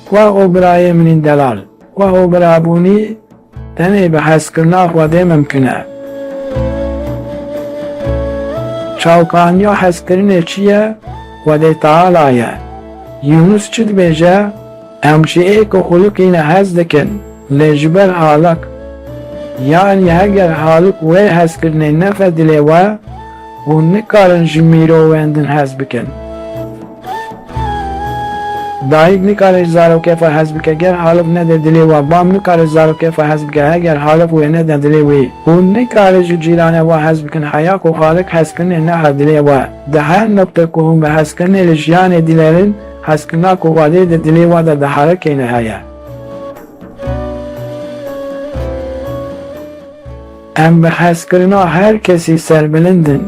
Wa obraye min delal. Wa obrabuni tenê bi hezkirina Xwedê mümkün e. Çawkaniya hezkirinê çi ye? Xwedê Teala ye. Yunus çi dibêje? Em ji êk û xulukîne hez dikin, lê ji ber halek, yanî heger halek wê hezkirinê nefe dilê we, hûn nikarin ji mirovên din hez bikin. Dayîk nikare ji zarokê xwe hez bike ger halek nede dilê we, bam nikare ji zarokê xwe hez bike heger halek wê nede dilê wê. Hûn nikare ji cîranê we hez bikin heya ku halek hezkirinê nehe dilê we. Di her nokte ku hûn bi hezkirinê li jiyanê dilêrin, hezkirina ku Xwedê di dilê we de di herekê heye. Em bi hezkirina her kesî serbilindin,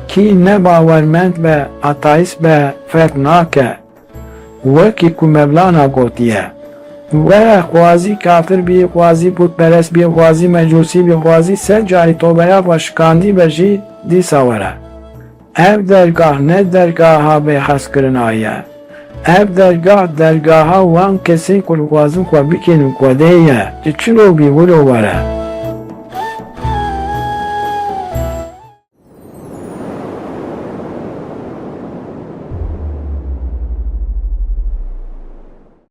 kî ne bawermend be ateîst be fek nake, wekî ku Mevlana gotiye. Were xwazî kafir bî, xwazî putperest bî, xwazî mecûsî bî, xwazî sed carî tobeya xwe şikandî be jî dîsa were. Ev dergah ne dergaha bê hezkirina ye. Ev dergah dergaha wan kesên ku dixwazin xwe bikênin Xwedê ye. Ji çilo bî wilo were.